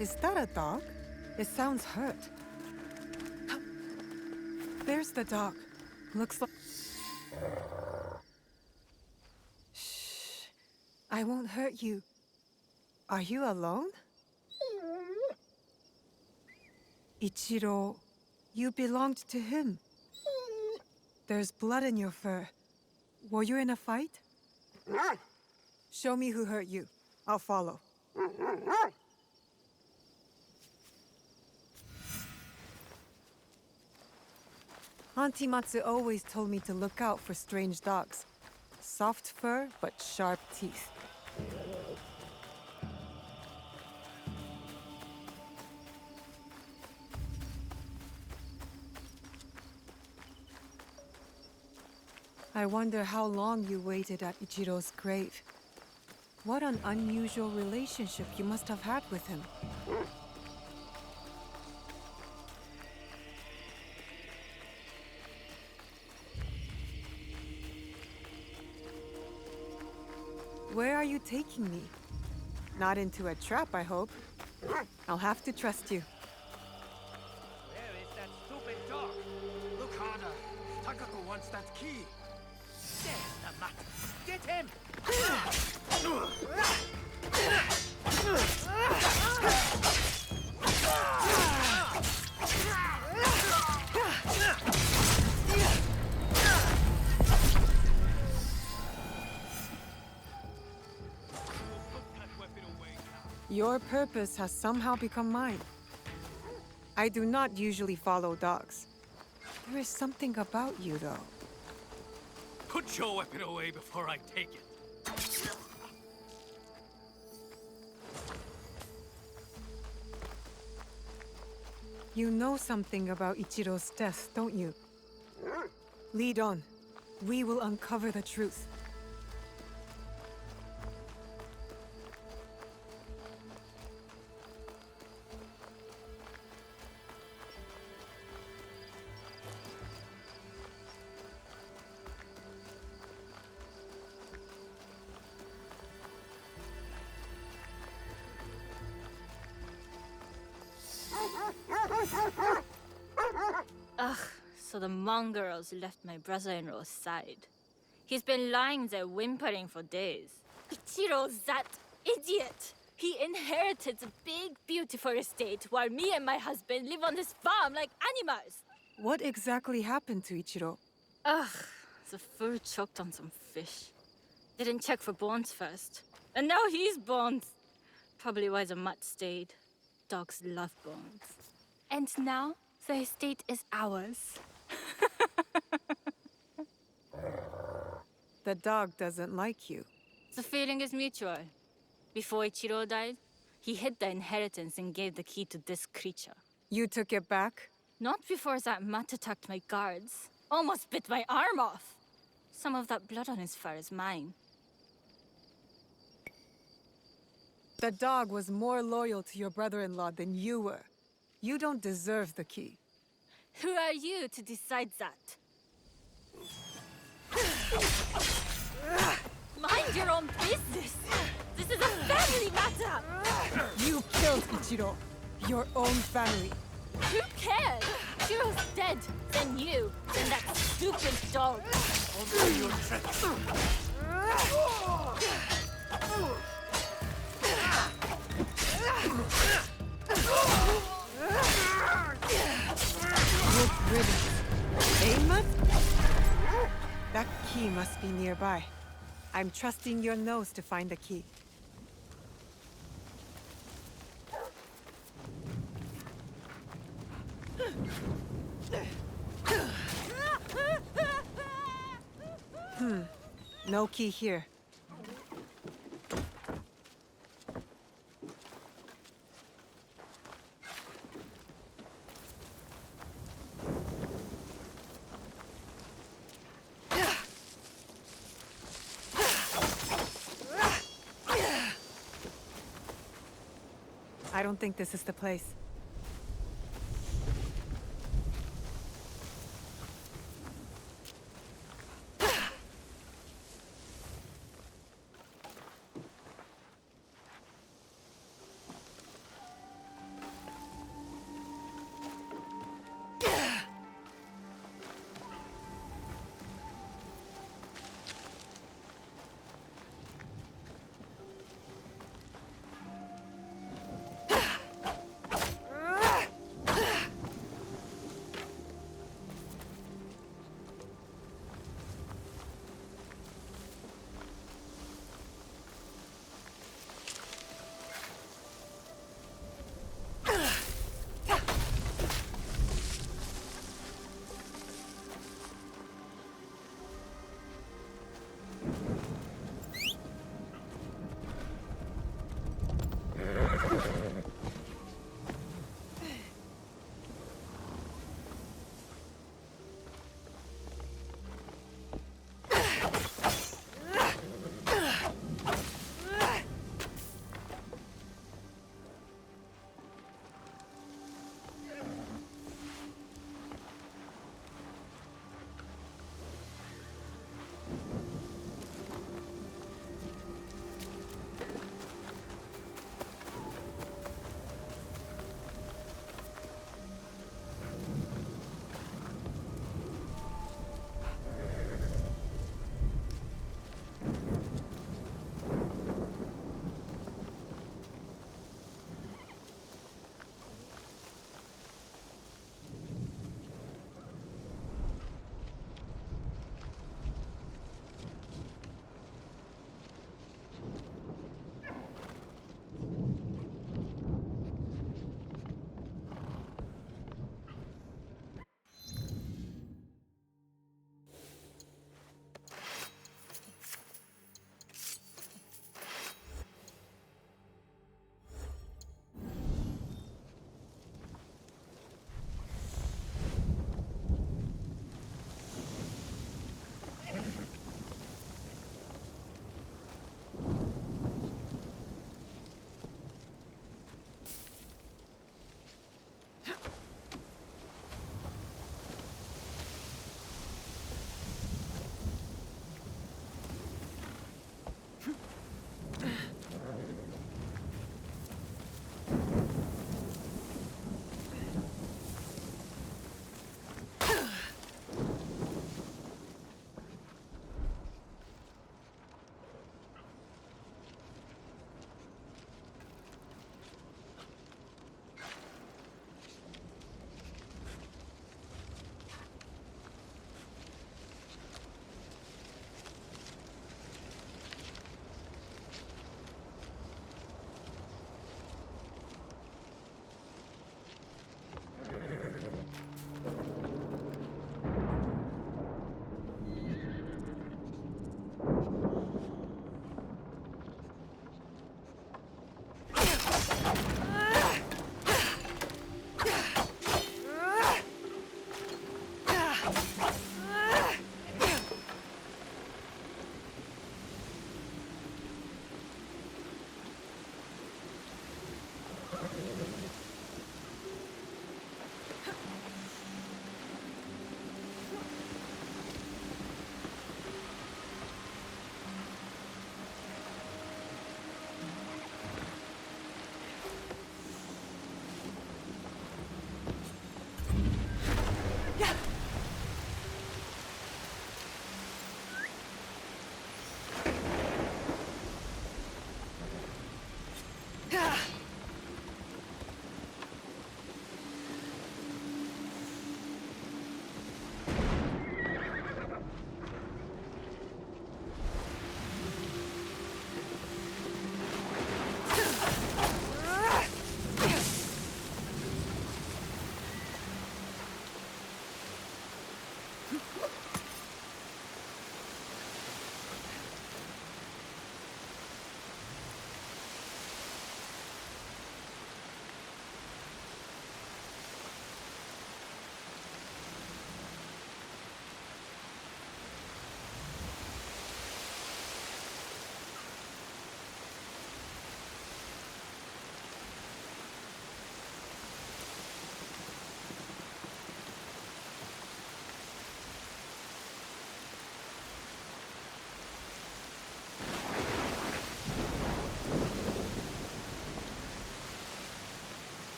Is that a dog? It sounds hurt. There's the dog. Looks like... Shh. I won't hurt you. Are you alone? Ichiro, you belonged to him. There's blood in your fur. Were you in a fight? Show me who hurt you. I'll follow. Auntie Matsu always told me to look out for strange dogs. Soft fur, but sharp teeth. I wonder how long you waited at Ichiro's grave. What an unusual relationship you must have had with him. Where are you taking me? Not into a trap, I hope. I'll have to trust you. Where is that stupid dog? Look harder. Takako wants that key. There's the mat. Get him! Your purpose has somehow become mine. I do not usually follow dogs. There is something about you, though. Put your weapon away before I take it. You know something about Ichiro's death, don't you? Lead on. We will uncover the truth. Ugh, so the mongrels left my brother-in-law's side. He's been lying there whimpering for days. Ichiro's that idiot! He inherited a big, beautiful estate while me and my husband live on this farm like animals. What exactly happened to Ichiro? Ugh, the fool choked on some fish. Didn't check for bones first. And now he's bones. Probably why the mutt stayed. Dogs love bones. And now, the estate is ours. The dog doesn't like you. The feeling is mutual. Before Ichiro died, he hid the inheritance and gave the key to this creature. You took it back? Not before that mutt attacked my guards. Almost bit my arm off. Some of that blood on his fur is mine. The dog was more loyal to your brother-in-law than you were. You don't deserve the key. Who are you to decide that? Mind your own business! This is a family matter! You killed Ichiro. Your own family. Who cares? Ichiro's dead. Then you. Then that stupid dog. Only your tricks. Good riddance. Amos? That key must be nearby. I'm trusting your nose to find the key. No key here. I don't think this is the place.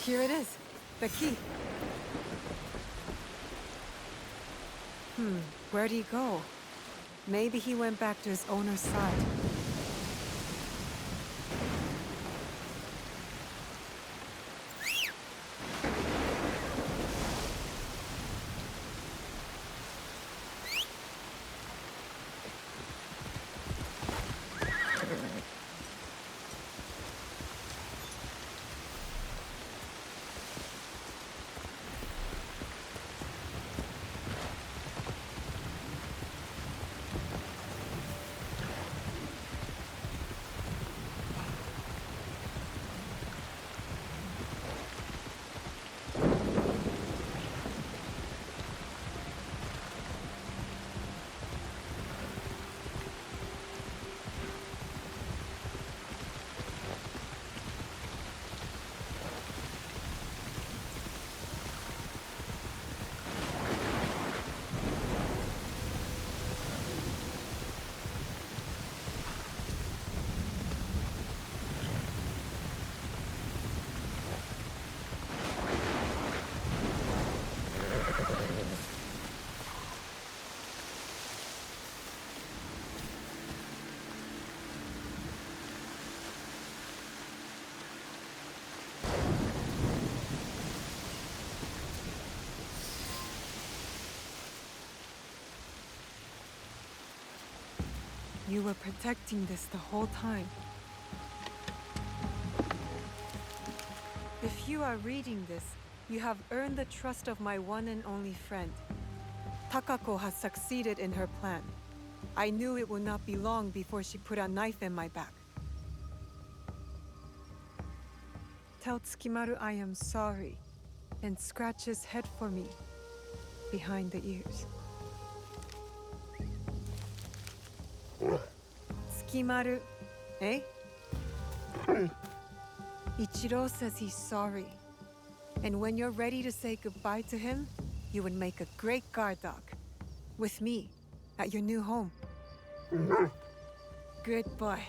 Here it is. The key. Where'd he go? Maybe he went back to his owner's side. You were protecting this the whole time. If you are reading this, you have earned the trust of my one and only friend. Takako has succeeded in her plan. I knew it would not be long before she put a knife in my back. Tell Tsukimaru I am sorry, and scratch his head for me, behind the ears. Tsukimaru, eh? Ichiro says he's sorry. And when you're ready to say goodbye to him, you would make a great guard dog. With me, at your new home. Good boy.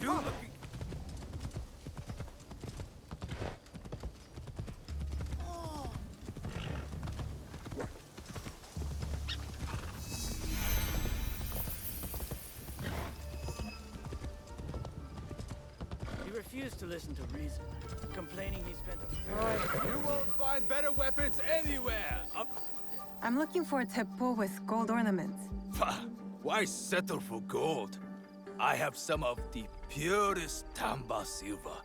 you? He refused to listen to reason, complaining he spent You won't find better weapons anywhere! I'm looking for a teppo with gold ornaments. Pah, why settle for gold? I have some of the purest Tamba silver.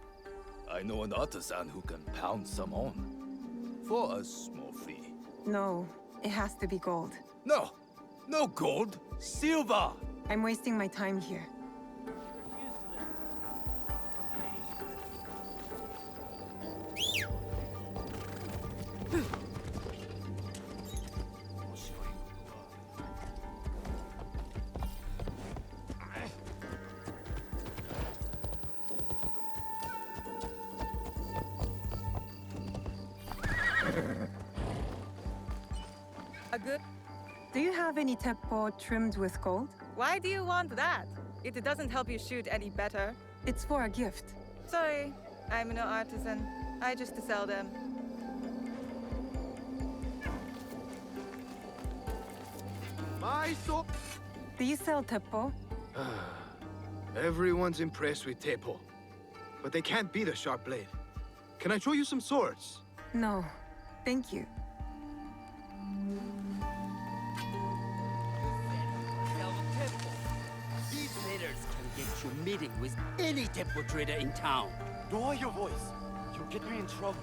I know an artisan who can pound some on. For a small fee. No, it has to be gold. No! No gold! Silver! I'm wasting my time here. A good. Do you have any teppo trimmed with gold? Why do you want that? It doesn't help you shoot any better. It's for a gift. Sorry, I'm no artisan. I just sell them. My soul. Do you sell teppo? Everyone's impressed with Teppo, but they can't beat a sharp blade. Can I show you some swords? No, thank you. These letters can get you meeting with any temple trader in town. Lower your voice. You'll get me in trouble.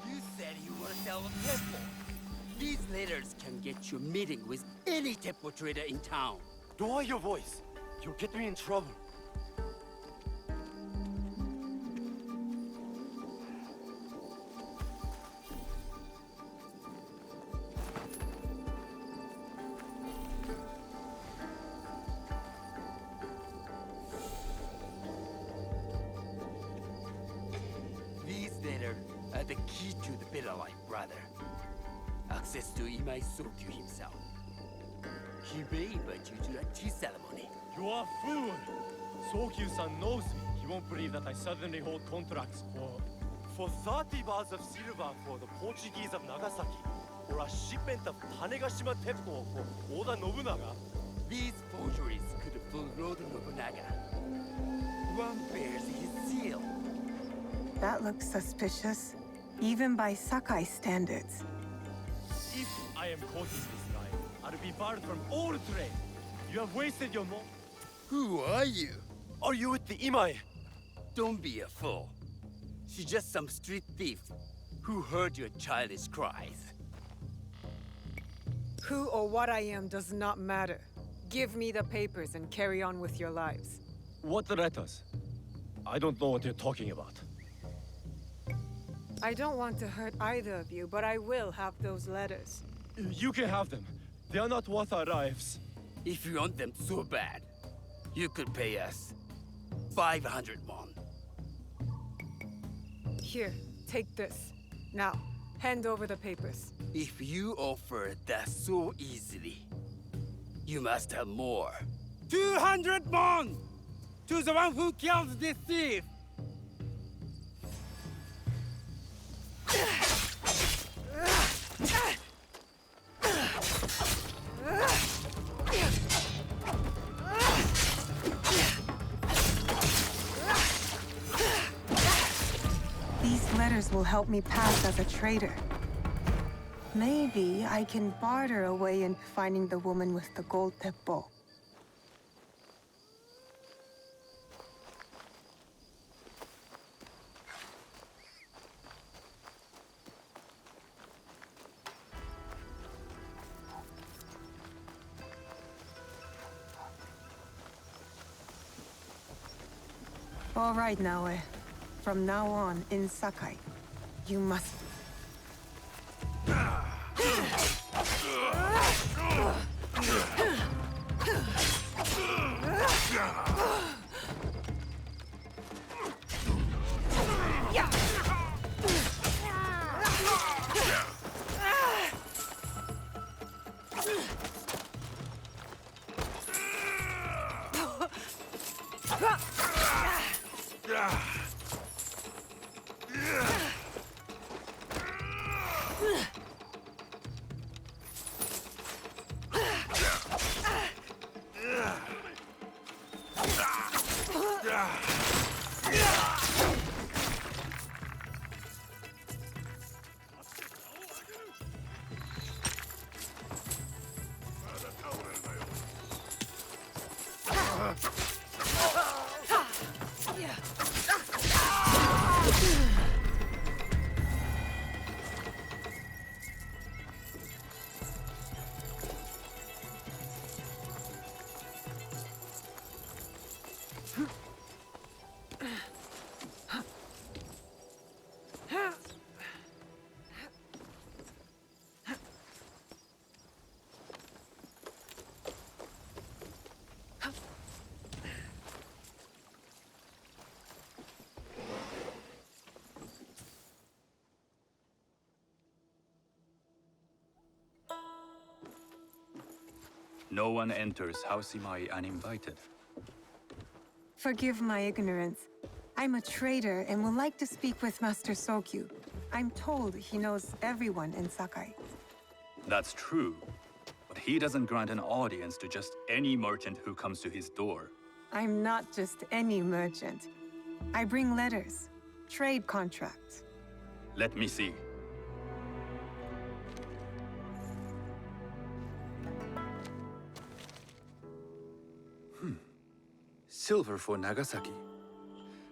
You said you were a temple. These letters can get you meeting with any temple trader in town. Lower your voice. You'll get me in trouble. These letters are the key to the better life, brother. Access to Imai Sokyu himself. He may invite you to a tea ceremony. You are a fool! Sokyu-san knows me. He won't believe that I suddenly hold contracts for 30 bars of silver for the Portuguese of Nagasaki, or a shipment of Tanegashima Teppo for Oda Nobunaga. These forgeries could fool Lord Nobunaga. One bears his seal. That looks suspicious, even by Sakai standards. If I am caught in this lie, I'll be barred from all trade. You have wasted your moment. Who are you? Are you with the Imai? Don't be a fool. She's just some street thief who heard your childish cries. Who or what I am does not matter. Give me the papers and carry on with your lives. What letters? I don't know what you're talking about. I don't want to hurt either of you, but I will have those letters. You can have them. They are not worth our lives. If you want them so bad, you could pay us 500 won. Here, take this. Now, hand over the papers. If you offer that so easily, you must have more. 200 won! To the one who killed this thief! These letters will help me pass as a traitor. Maybe I can barter a way into finding the woman with the gold teppo. All right, Naoe. From now on, in Sakai, you must... No one enters House Imai uninvited. Forgive my ignorance. I'm a trader and would like to speak with Master Sokyu. I'm told he knows everyone in Sakai. That's true, but he doesn't grant an audience to just any merchant who comes to his door. I'm not just any merchant. I bring letters, trade contracts. Let me see. Silver for Nagasaki.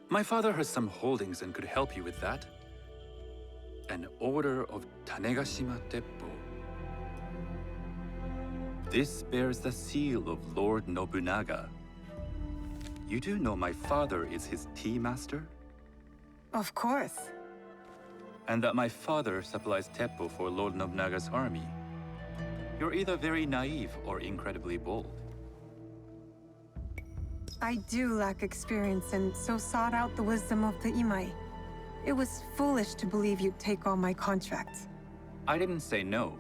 My father has some holdings and could help you with that. An order of Tanegashima Teppo. This bears the seal of Lord Nobunaga. You do know my father is his tea master? Of course. And that my father supplies Teppo for Lord Nobunaga's army. You're either very naive or incredibly bold. I do lack experience and so sought out the wisdom of the Imai. It was foolish to believe you'd take all my contracts. I didn't say no.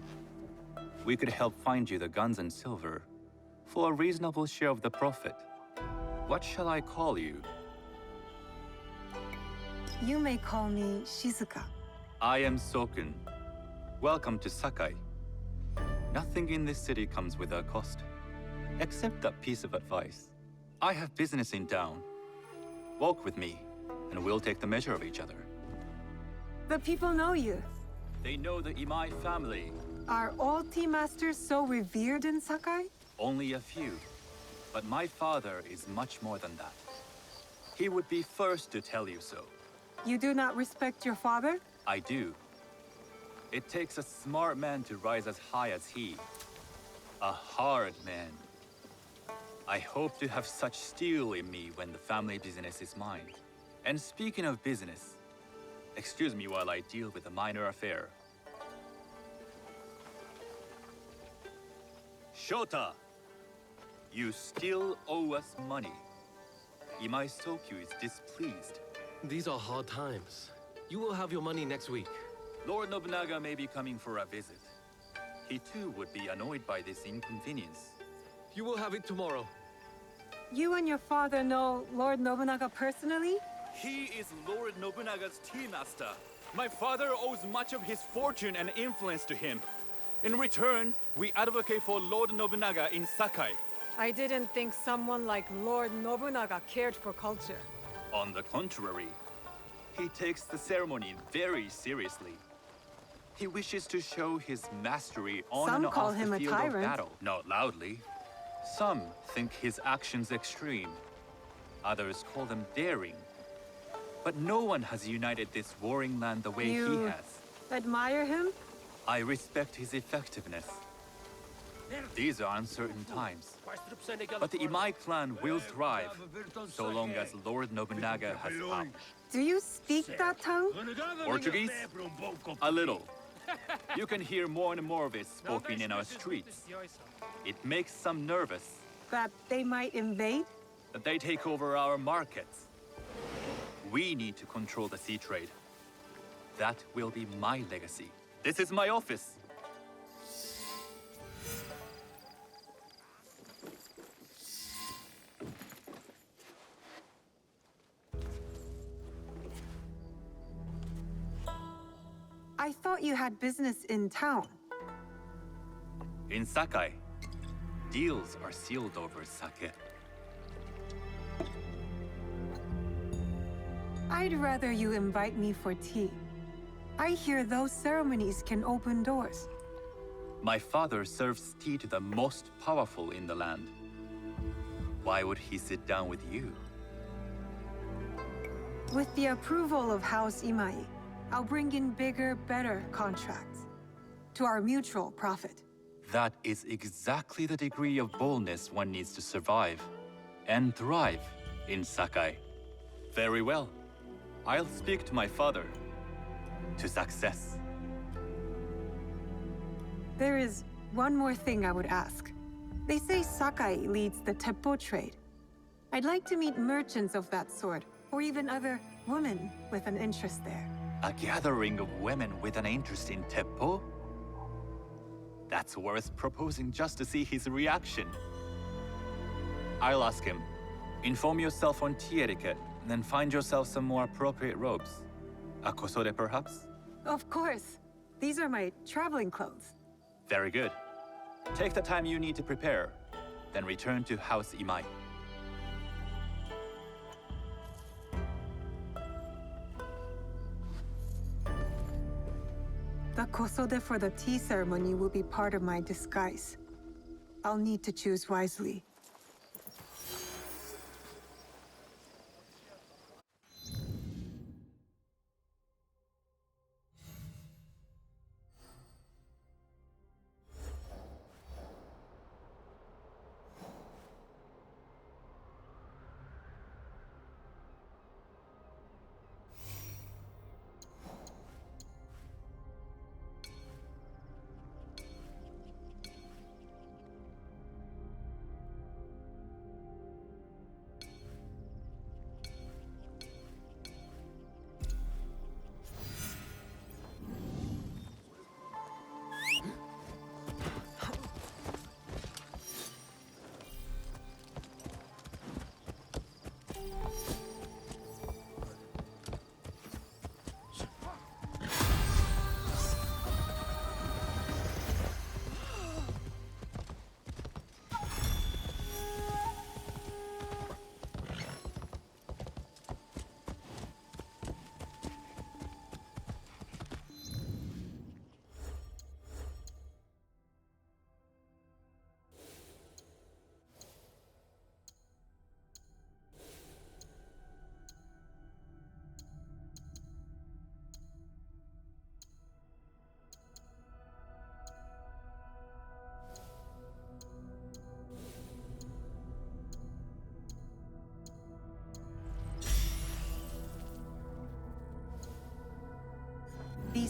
We could help find you the guns and silver for a reasonable share of the profit. What shall I call you? You may call me Shizuka. I am Sokun. Welcome to Sakai. Nothing in this city comes without cost, except that piece of advice. I have business in town. Walk with me, and we'll take the measure of each other. The people know you. They know the Imai family. Are all tea masters so revered in Sakai? Only a few. But my father is much more than that. He would be first to tell you so. You do not respect your father? I do. It takes a smart man to rise as high as he. A hard man. I hope to have such steel in me when the family business is mine. And speaking of business, excuse me while I deal with a minor affair. Shota! You still owe us money. Imai Sokyu is displeased. These are hard times. You will have your money next week. Lord Nobunaga may be coming for a visit. He too would be annoyed by this inconvenience. You will have it tomorrow. You and your father know Lord Nobunaga personally? He is Lord Nobunaga's tea master. My father owes much of his fortune and influence to him. In return, we advocate for Lord Nobunaga in Sakai. I didn't think someone like Lord Nobunaga cared for culture. On the contrary, he takes the ceremony very seriously. He wishes to show his mastery on Some and call off him the a field tyrant. of battle. Not loudly. Some think his actions extreme. Others call them daring. But no one has united this warring land the way he You has. admire him? I respect his effectiveness. These are uncertain times. But the Imai clan will thrive, so long as Lord Nobunaga has power. Do you speak that tongue? Portuguese? A little. You can hear more and more of it spoken in our streets. It makes some nervous That they might invade? that they take over our markets. We need to control the sea trade. That will be my legacy. This is my office. I thought you had business in town. In Sakai, deals are sealed over sake. I'd rather you invite me for tea. I hear those ceremonies can open doors. My father serves tea to the most powerful in the land. Why would he sit down with you? With the approval of House Imai, I'll bring in bigger, better contracts. To our mutual profit. That is exactly the degree of boldness one needs to survive and thrive in Sakai. Very well. I'll speak to my father. To success. There is one more thing I would ask. They say Sakai leads the Teppo trade. I'd like to meet merchants of that sort, or even other women with an interest there. A gathering of women with an interest in Teppo? That's worth proposing just to see his reaction. I'll ask him. Inform yourself on tea etiquette, and then find yourself some more appropriate robes. A kosode, perhaps? Of course. These are my traveling clothes. Very good. Take the time you need to prepare, then return to House Imai. The kosode for the tea ceremony will be part of my disguise. I'll need to choose wisely.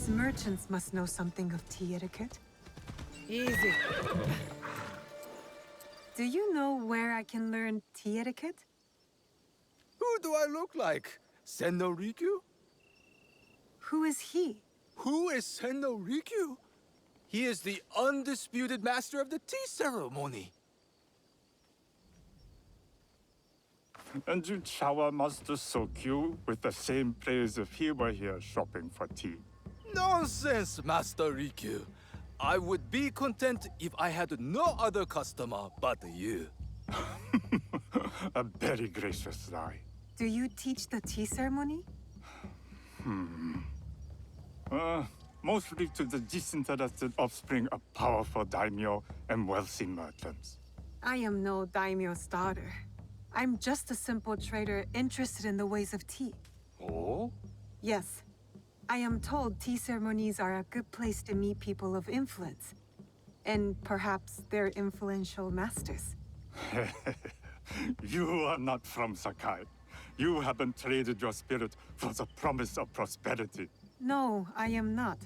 Us merchants must know something of tea etiquette. Easy. Do you know where I can learn tea etiquette? Who do I look like? Senno Rikyu? Who is he? Who is Senno Rikyu? He is the undisputed master of the tea ceremony. And you'd shower Master Sokyu with the same praise if he were here shopping for tea. Nonsense, Master Rikyu. I would be content if I had no other customer but you. A very gracious lie. Do you teach the tea ceremony? Mostly to the disinterested offspring of powerful daimyo and wealthy merchants. I am no daimyo's daughter. I'm just a simple trader interested in the ways of tea. Oh? Yes. I am told tea ceremonies are a good place to meet people of influence. And perhaps their influential masters. You are not from Sakai. You haven't traded your spirit for the promise of prosperity. No, I am not.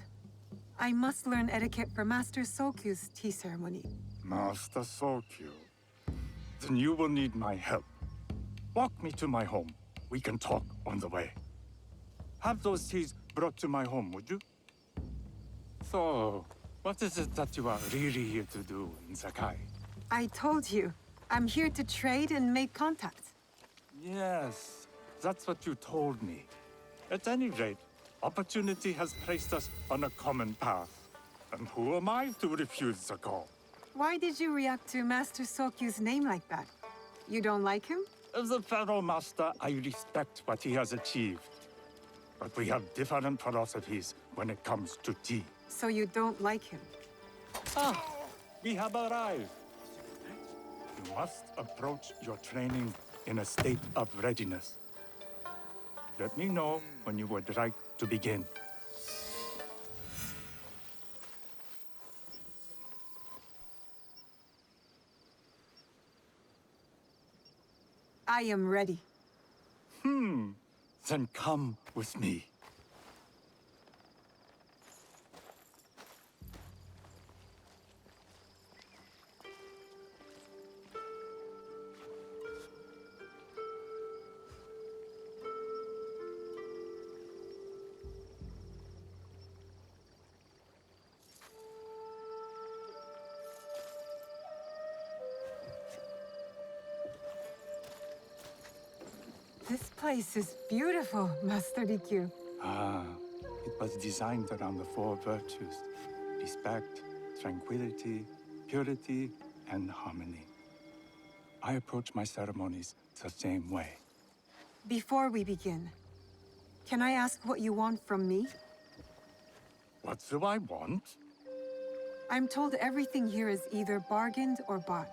I must learn etiquette for Master Sokyu's tea ceremony. Master Sokyu. Then you will need my help. Walk me to my home. We can talk on the way. Have those teas brought to my home, would you? So, what is it that you are really here to do in Sakai? I told you, I'm here to trade and make contacts. Yes, that's what you told me. At any rate, opportunity has placed us on a common path. And who am I to refuse the call? Why did you react to Master Sokyu's name like that? You don't like him? As a Pharaoh Master, I respect what he has achieved. But we have different philosophies when it comes to tea. So you don't like him? Ah, we have arrived. You must approach your training in a state of readiness. Let me know when you would like to begin. I am ready. Then come with me. This place is beautiful, Master Rikyu. Ah, it was designed around the four virtues: respect, tranquility, purity, and harmony. I approach my ceremonies the same way. Before we begin, can I ask what you want from me? What do I want? I'm told everything here is either bargained or bought.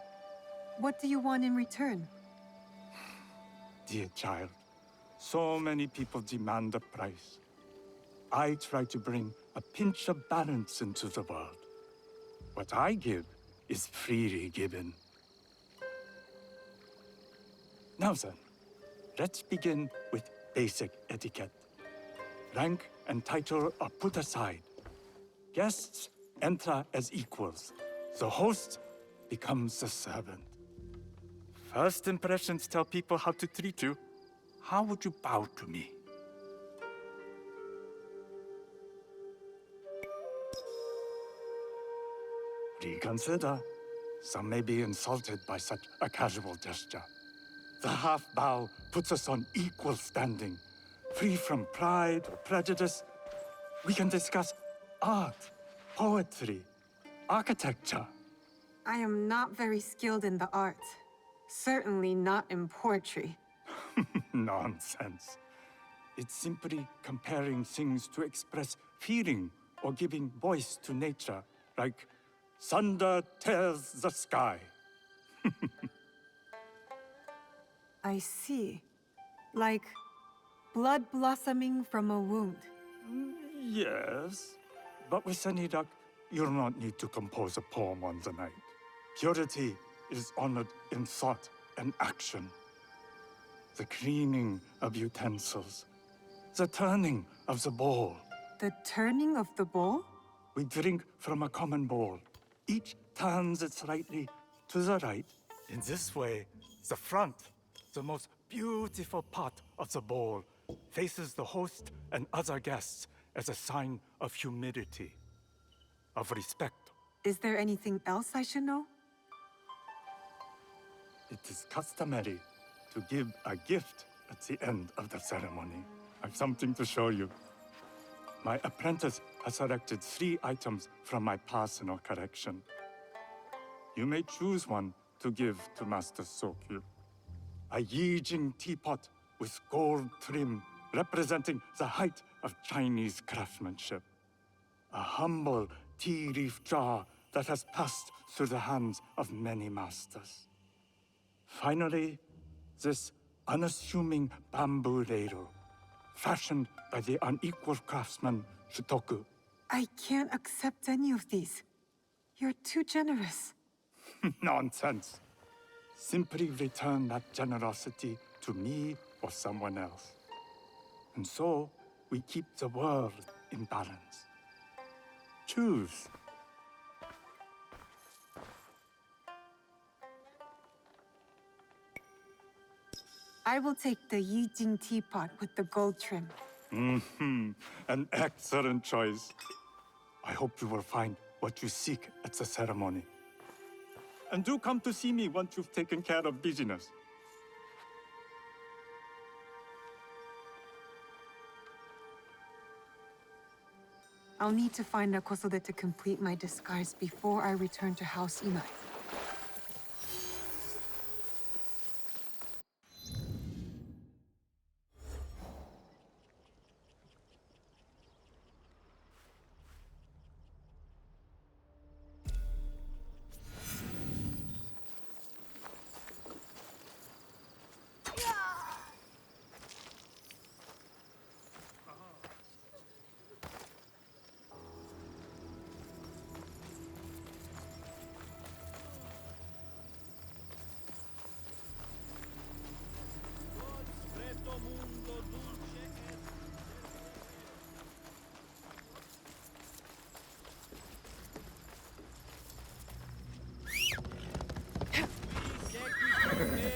What do you want in return? Dear child, so many people demand a price. I try to bring a pinch of balance into the world. What I give is freely given. Now then, let's begin with basic etiquette. Rank and title are put aside. Guests enter as equals. The host becomes the servant. First impressions tell people how to treat you. How would you bow to me? Reconsider. Some may be insulted by such a casual gesture. The half bow puts us on equal standing, free from pride or prejudice. We can discuss art, poetry, architecture. I am not very skilled in the arts. Certainly not in poetry. Nonsense. It's simply comparing things to express feeling or giving voice to nature, like thunder tears the sky. I see. Like blood blossoming from a wound. Yes, but with any luck, you'll not need to compose a poem on the night. Purity is honored in thought and action. The cleaning of utensils, the turning of the bowl, The turning of the bowl? We drink from a common bowl. Each turns it slightly to the right. In this way, the front, the most beautiful part of the bowl, faces the host and other guests as a sign of humility, of respect. Is there anything else I should know? It is customary to give a gift at the end of the ceremony. I've something to show you. My apprentice has selected 3 items from my personal collection. You may choose one to give to Master Sokyu. A Yijing teapot with gold trim, representing the height of Chinese craftsmanship. A humble tea leaf jar that has passed through the hands of many masters. Finally, this unassuming bamboo ladle, fashioned by the unequal craftsman Shutoku. I can't accept any of these. You're too generous. Nonsense. Simply return that generosity to me or someone else. And so, we keep the world in balance. Choose. I will take the Yijing teapot with the gold trim. An excellent choice. I hope you will find what you seek at the ceremony. And do come to see me once you've taken care of business. I'll need to find a Kosode to complete my disguise before I return to House Imai.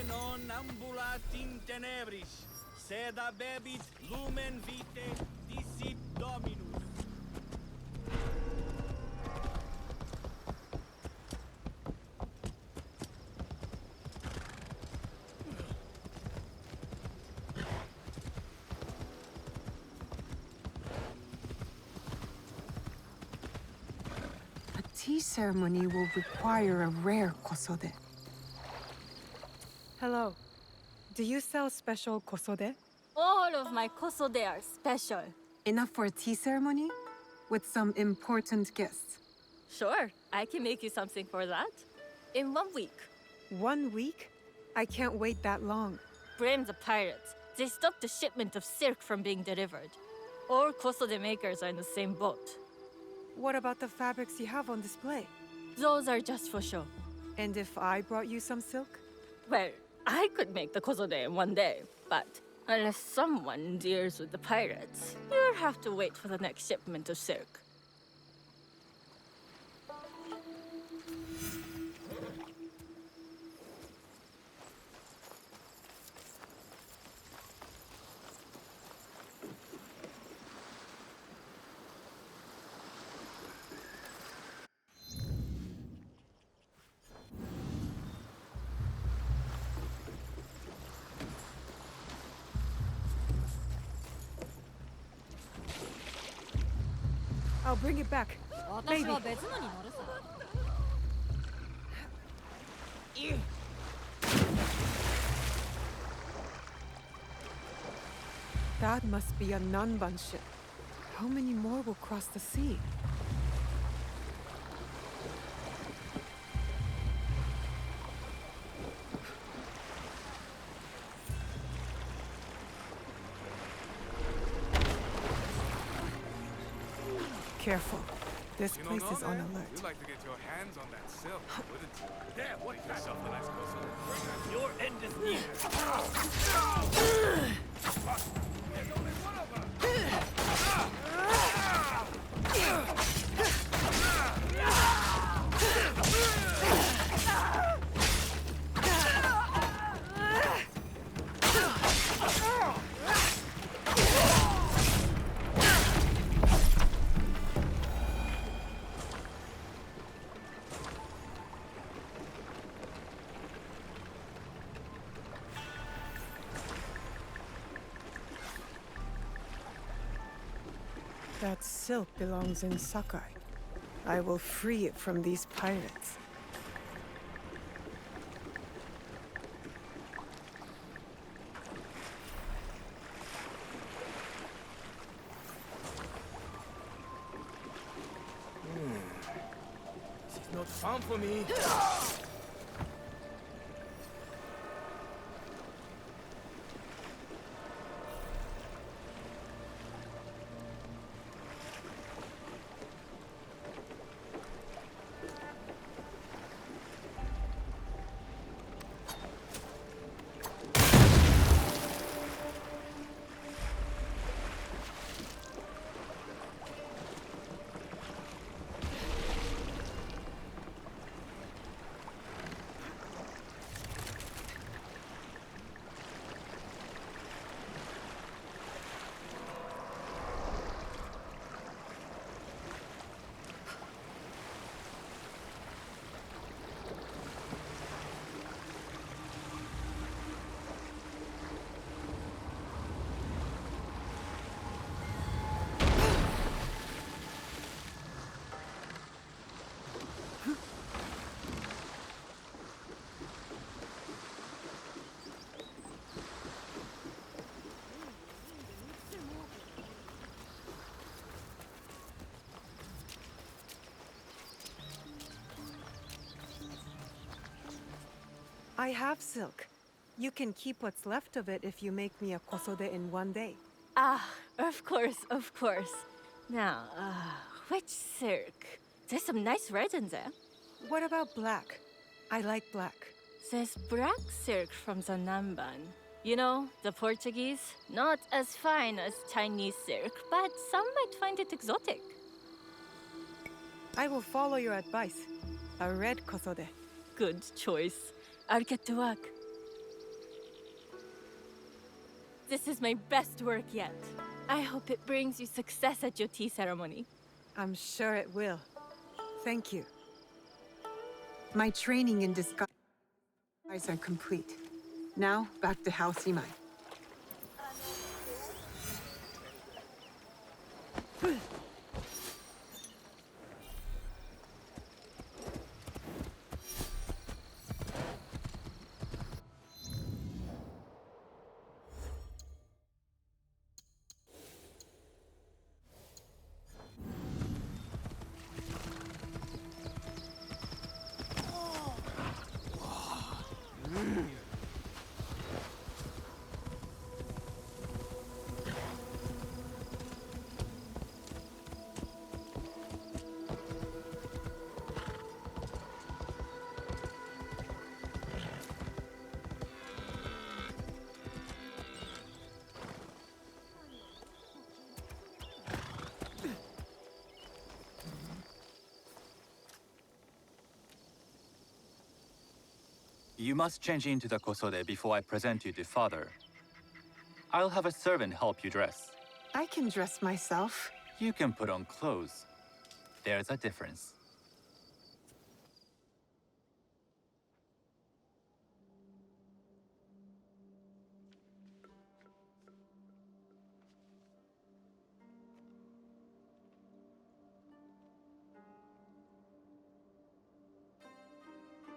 Non ambulat in tenebris, sed abebit lumen vitae dicit Dominus. A tea ceremony will require a rare Kosode. Hello. Do you sell special kosode? All of my kosode are special. Enough for a tea ceremony? With some important guests. Sure, I can make you something for that. In 1 week. 1 week? I can't wait that long. Blame the pirates. They stopped the shipment of silk from being delivered. All kosode makers are in the same boat. What about the fabrics you have on display? Those are just for show. And if I brought you some silk? Well, I could make the kosode in 1 day, but unless someone deals with the pirates, you'll have to wait for the next shipment of silk. I'll bring it back. Maybe. That must be a Nanban ship. How many more will cross the sea? Careful. This place is on alert. You'd like to get your hands on that silk, wouldn't you? There, what yourself a nice Kosode. Your end is near. There's only one of us. That silk belongs in Sakai. I will free it from these pirates. This is not fun for me. I have silk. You can keep what's left of it if you make me a kosode in one day. Ah, of course, of course. Now, which silk? There's some nice red in there. What about black? I like black. There's black silk from the Namban. You know, the Portuguese. Not as fine as Chinese silk, but some might find it exotic. I will follow your advice. A red kosode. Good choice. I'll get to work. This is my best work yet. I hope it brings you success at your tea ceremony. I'm sure it will. Thank you. My training in disguise are complete. Now, back to House Imai. You must change into the kosode before I present you to father. I'll have a servant help you dress. I can dress myself. You can put on clothes. There's a difference.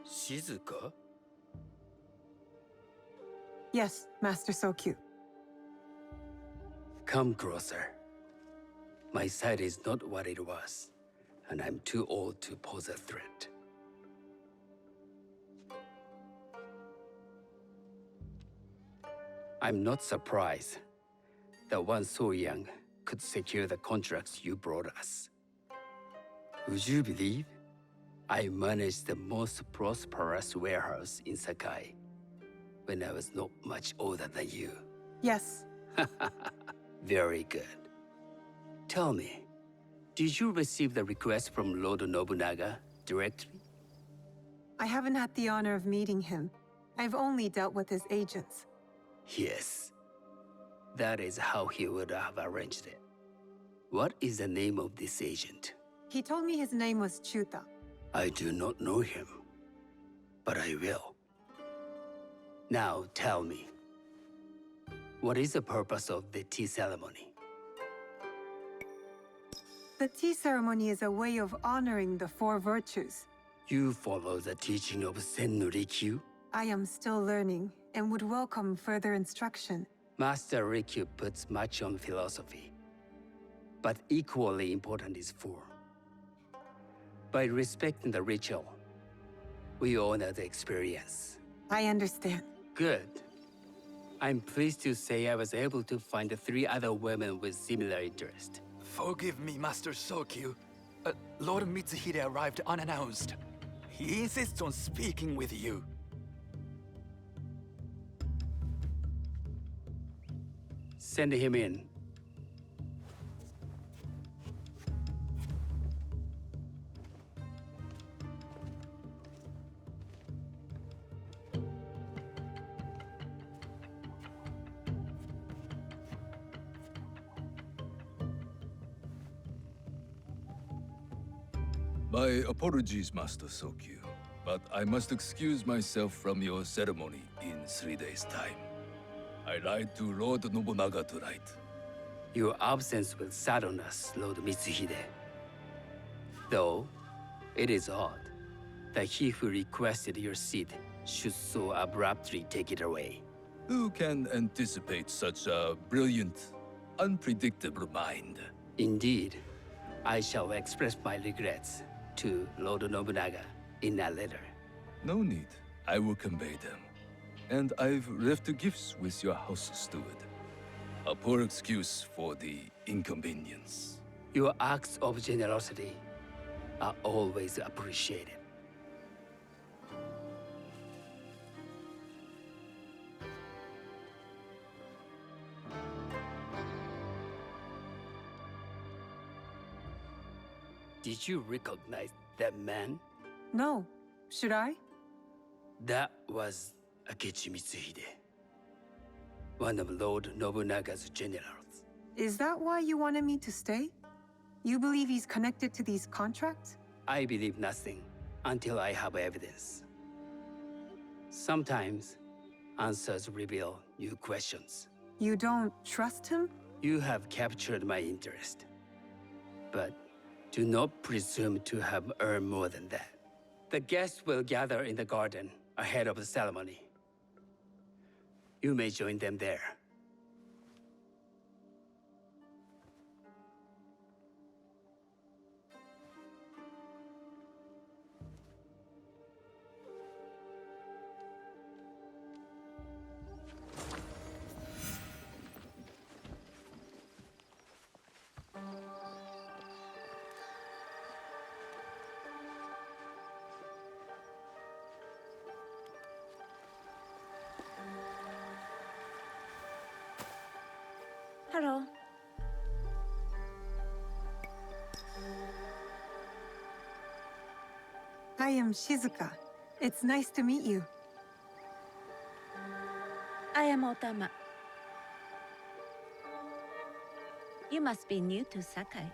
Shizuka? Yes, Master Sokyu. Come closer. My sight is not what it was, and I'm too old to pose a threat. I'm not surprised that one so young could secure the contracts you brought us. Would you believe I managed the most prosperous warehouse in Sakai when I was not much older than you? Yes. Very good. Tell me, did you receive the request from Lord Nobunaga directly? I haven't had the honor of meeting him. I've only dealt with his agents. Yes. That is how he would have arranged it. What is the name of this agent? He told me his name was Chuta. I do not know him, but I will. Now tell me, what is the purpose of the tea ceremony? The tea ceremony is a way of honoring the four virtues. You follow the teaching of Sen no Rikyu? I am still learning and would welcome further instruction. Master Rikyu puts much on philosophy. But equally important is form. By respecting the ritual, we honor the experience. I understand. Good. I'm pleased to say I was able to find 3 other women with similar interest. Forgive me, Master Sokyu. Lord Mitsuhide arrived unannounced. He insists on speaking with you. Send him in. My apologies, Master Sokyu, but I must excuse myself from your ceremony in 3 days' time. I lied to Lord Nobunaga tonight. Your absence will sadden us, Lord Mitsuhide. Though, it is odd that he who requested your seat should so abruptly take it away. Who can anticipate such a brilliant, unpredictable mind? Indeed, I shall express my regrets to Lord Nobunaga in a letter. No need. I will convey them. And I've left the gifts with your house steward. A poor excuse for the inconvenience. Your acts of generosity are always appreciated. Did you recognize that man? No. Should I? That was Akechi Mitsuhide, one of Lord Nobunaga's generals. Is that why you wanted me to stay? You believe he's connected to these contracts? I believe nothing until I have evidence. Sometimes, answers reveal new questions. You don't trust him? You have captured my interest. But do not presume to have earned more than that. The guests will gather in the garden ahead of the ceremony. You may join them there. Hello. I am Shizuka. It's nice to meet you. I am Otama. You must be new to Sakai.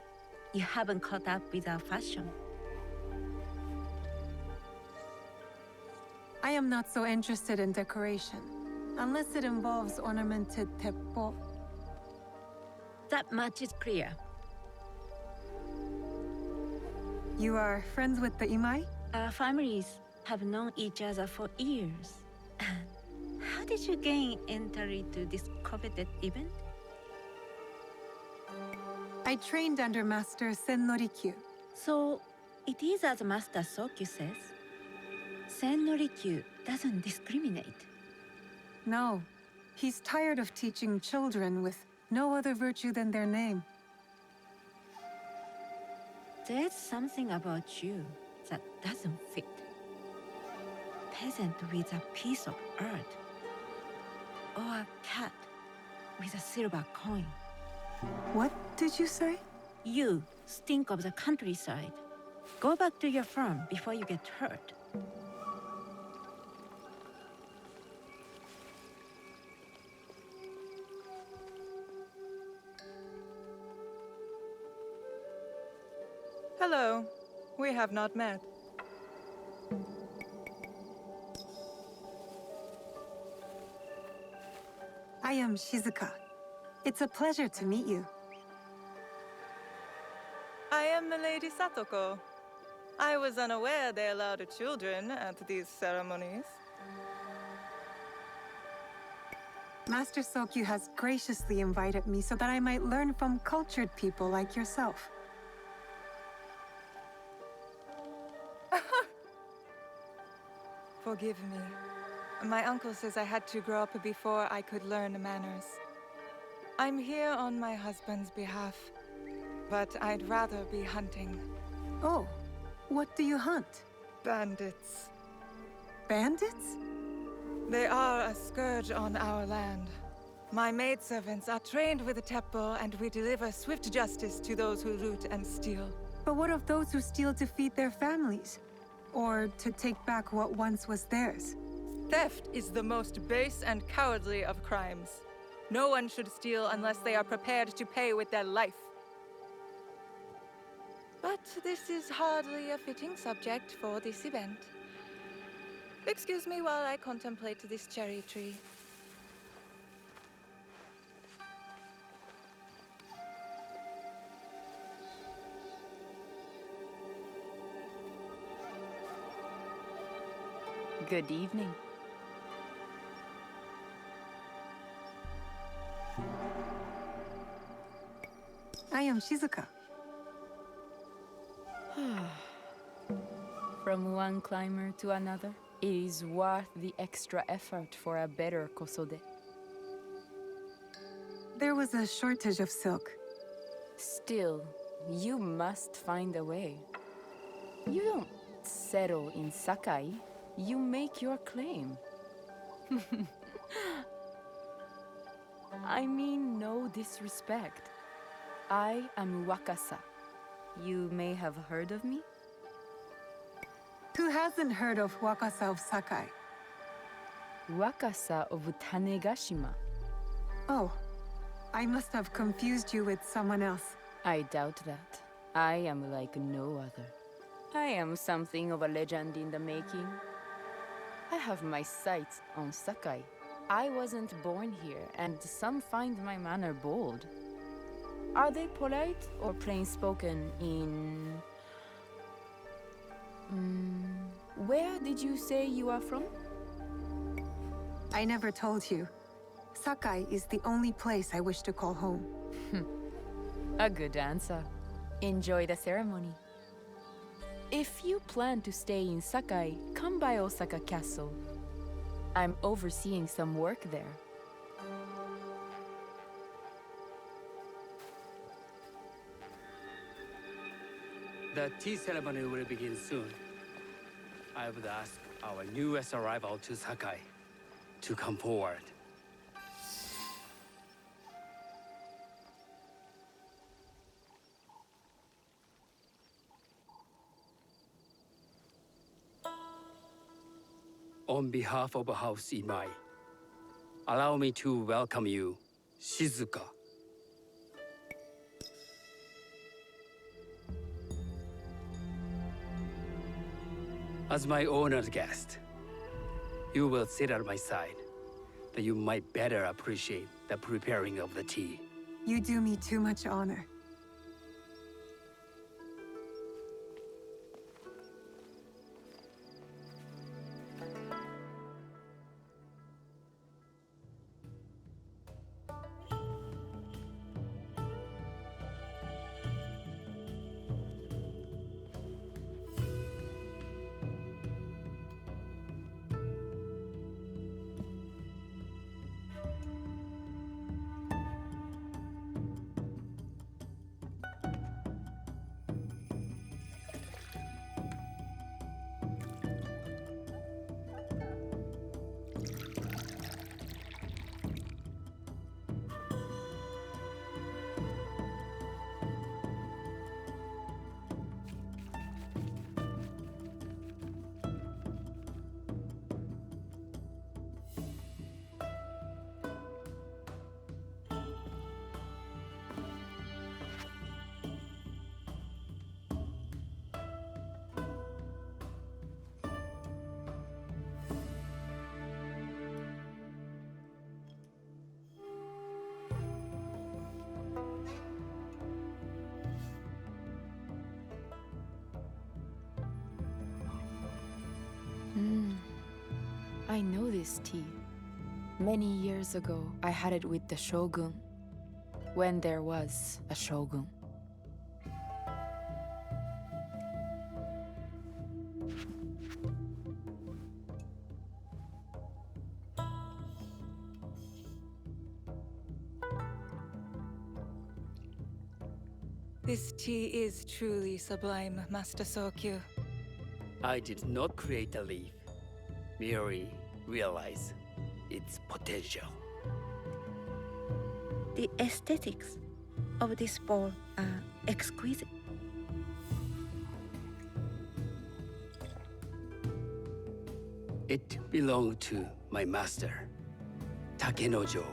You haven't caught up with our fashion. I am not so interested in decoration, unless it involves ornamented teppo. That much is clear. You are friends with the Imai? Our families have known each other for years. How did you gain entry to this coveted event? I trained under Master Sen no Rikyu. So, it is as Master Sokyu says. Sen no Rikyu doesn't discriminate. No, he's tired of teaching children with no other virtue than their name. There's something about you that doesn't fit. Peasant with a piece of earth. Or a cat with a silver coin. What did you say? You stink of the countryside. Go back to your farm before you get hurt. Hello. We have not met. I am Shizuka. It's a pleasure to meet you. I Milady Satoko. I was unaware they allowed children at these ceremonies. Master Sokyu has graciously invited me so that I might learn from cultured people like yourself. Forgive me. My uncle says I had to grow up before I could learn manners. I'm here on my husband's behalf, but I'd rather be hunting. Oh, what do you hunt? Bandits. Bandits? They are a scourge on our land. My maidservants are trained with the Teppo, and we deliver swift justice to those who loot and steal. But what of those who steal to feed their families? Or to take back what once was theirs? Theft is the most base and cowardly of crimes. No one should steal unless they are prepared to pay with their life. But this is hardly a fitting subject for this event. Excuse me while I contemplate this cherry tree. Good evening. I am Shizuka. From one climber to another, it is worth the extra effort for a better kosode. There was a shortage of silk. Still, you must find a way. You don't settle in Sakai, you make your claim. I mean no disrespect. I am Wakasa. You may have heard of me? Who hasn't heard of Wakasa of Sakai? Wakasa of Tanegashima. Oh, I must have confused you with someone else. I doubt that. I am like no other. I am something of a legend in the making. I have my sights on Sakai. I wasn't born here, and some find my manner bold. Are they polite or plain-spoken in... where did you say you are from? I never told you. Sakai is the only place I wish to call home. A good answer. Enjoy the ceremony. If you plan to stay in Sakai, come by Osaka Castle. I'm overseeing some work there. The tea ceremony will begin soon. I would ask our newest arrival to Sakai to come forward. On behalf of House Imai, allow me to welcome you, Shizuka. As my honored guest, you will sit at my side, that you might better appreciate the preparing of the tea. You do me too much honor. this tea. Many years ago, I had it with the shogun, when there was a shogun. This tea is truly sublime, Master Sokyu. I did not create a leaf, merely realize its potential. The aesthetics of this bowl are exquisite. It belonged to my master, Takenojo.